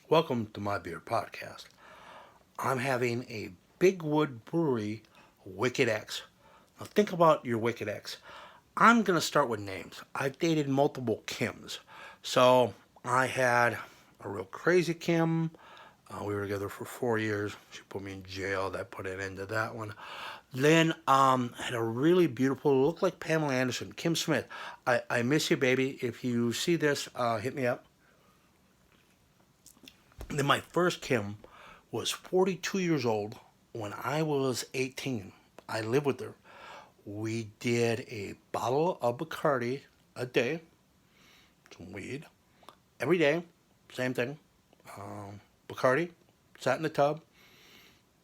Welcome to my beer podcast. I'm having a Bigwood Brewery Wicked X. Now think about your Wicked X. I'm going to start with names. I've dated multiple Kims. So I had a real crazy Kim. We were together for 4 years. She put me in jail. That put an end to that one. Then had a really beautiful, looked like Pamela Anderson, Kim Smith. I miss you, baby. If you see this, hit me up. Then my first Kim was 42 years old when I was 18. I lived with her. We did a bottle of Bacardi a day, some weed, every day, same thing. Bacardi, sat in the tub,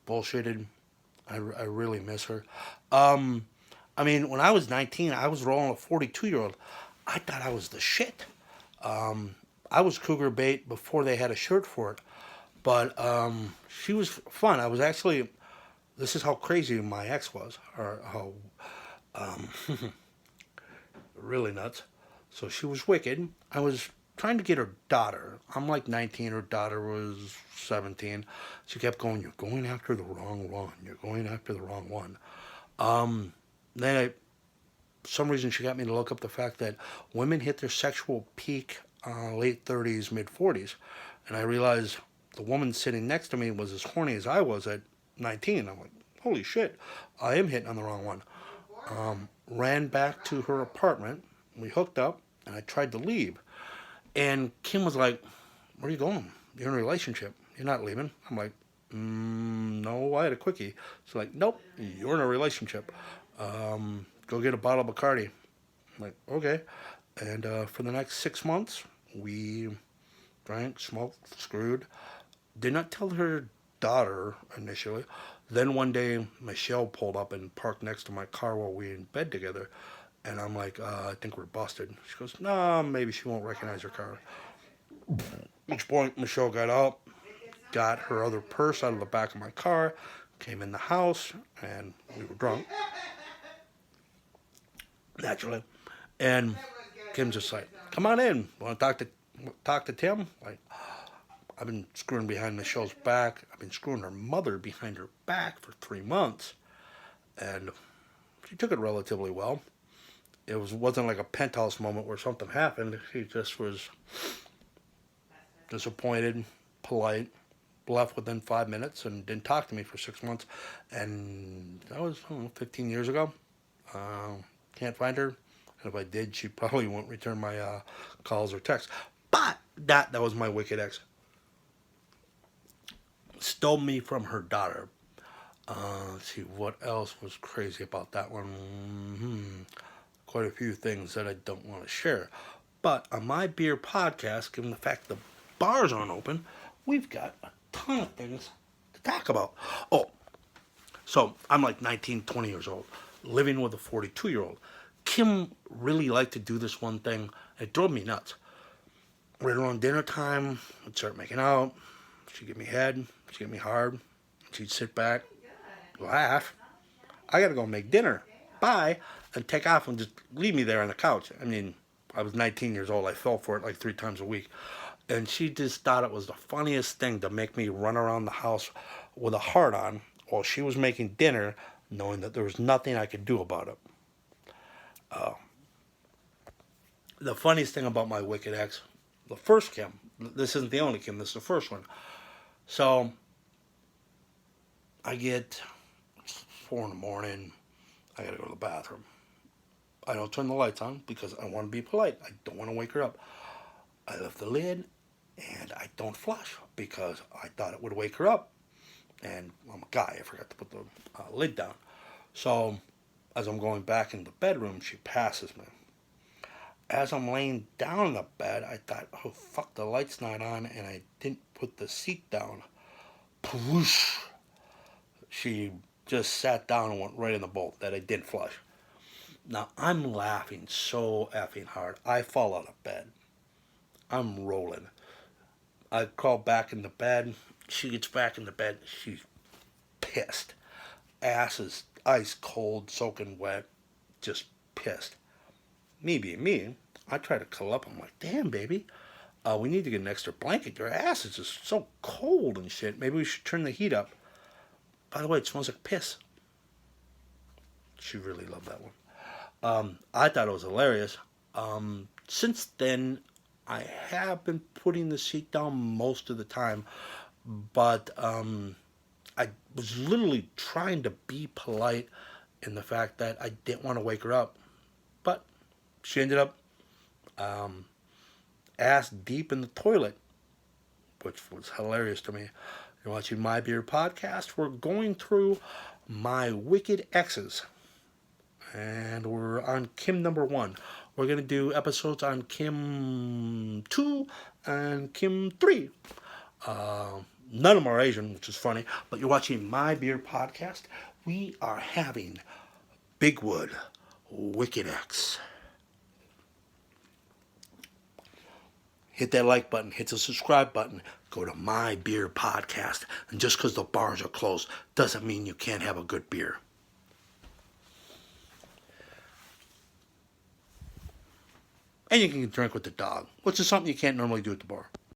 bullshitted. I really miss her. Um, when I was 19, I was rolling a 42-year-old. I thought I was the shit. I was cougar bait before they had a shirt for it. But she was fun. I was actually, this is how crazy my ex was, or how um, really nuts. So she was wicked. I was trying to get her daughter. I'm like 19, her daughter was 17. She kept going, "You're going after the wrong one. You're going after the wrong one." Um, then for some reason, she got me to look up the fact that women hit their sexual peak late 30s, mid 40s. And I realized the woman sitting next to me was as horny as I was at 19. I'm like, holy shit, I am hitting on the wrong one. Ran back to her apartment. We hooked up, and I tried to leave. And Kim was like, "Where are you going? You're in a relationship. You're not leaving." I'm like, "No, I had a quickie." She's like, "Nope, you're in a relationship. Go get a bottle of Bacardi." I'm like, "Okay." And for the next 6 months, we drank, smoked, screwed. Did not tell her daughter initially. Then one day, Michelle pulled up and parked next to my car while we were in bed together. And I'm like, "I think we're busted." She goes, "No, maybe she won't recognize her car." At which point, Michelle got out, got her other purse out of the back of my car, came in the house, and we were drunk, naturally. And Kim's just like, "Come on in. Want to talk to Tim?" Like, I've been screwing behind Michelle's back. I've been screwing her mother behind her back for 3 months, and she took it relatively well. Wasn't like a penthouse moment where something happened. She just was disappointed, polite, left within 5 minutes, and didn't talk to me for 6 months. And that was, I don't know, 15 years ago. Uh, can't find her. And if I did, she probably won't return my calls or texts. But that was my wicked ex. Stole me from her daughter. Let's see what else was crazy about that one. Quite a few things that I don't want to share. But on my beer podcast, given the fact the bars aren't open, we've got a ton of things to talk about. Oh, so I'm like 19, 20 years old, living with a 42-year-old. Kim really liked to do this one thing. It drove me nuts. Right around dinner time, we'd start making out. She'd give me head. She'd give me hard. She'd sit back, laugh. I gotta go make dinner. Bye. And take off and just leave me there on the couch. I was 19 years old. I fell for it like 3 times a week. And she just thought it was the funniest thing to make me run around the house with a heart on while she was making dinner, knowing that there was nothing I could do about it. Uh, the funniest thing about my wicked ex, the first Kim, this isn't the only Kim, this is the first one. So I get 4 in the morning. I gotta go to the bathroom. I don't turn the lights on because I want to be polite. I don't want to wake her up. I lift the lid and I don't flush because I thought it would wake her up. And I'm a guy, I forgot to put the lid down. So as I'm going back in the bedroom, she passes me. As I'm laying down in the bed, I thought, oh fuck, the light's not on, and I didn't put the seat down. Poosh! She just sat down and went right in the bowl that I didn't flush. Now I'm laughing so effing hard. I fall out of bed. I'm rolling. I crawl back in the bed. She gets back in the bed. She's pissed. Ass is ice cold, soaking wet, just pissed. Me being me, I try to cuddle up. I'm like, "Damn, baby, We need to get an extra blanket. Your ass is just so cold and shit. Maybe we should turn the heat up. By the way, it smells like piss. She really loved that one. I thought it was hilarious. Since then, I have been putting the seat down most of the time, but I was literally trying to be polite in the fact that I didn't want to wake her up. But she ended up ass deep in the toilet, which was hilarious to me. You're watching My Beer Podcast. We're going through my wicked exes, and we're on Kim number 1. We're going to do episodes on Kim 2 and Kim 3. None of them are Asian, which is funny, but you're watching My Beer Podcast. We are having Bigwood, Wicked X. Hit that like button, hit the subscribe button, go to My Beer Podcast. And just because the bars are closed doesn't mean you can't have a good beer. And you can drink with the dog, which is something you can't normally do at the bar.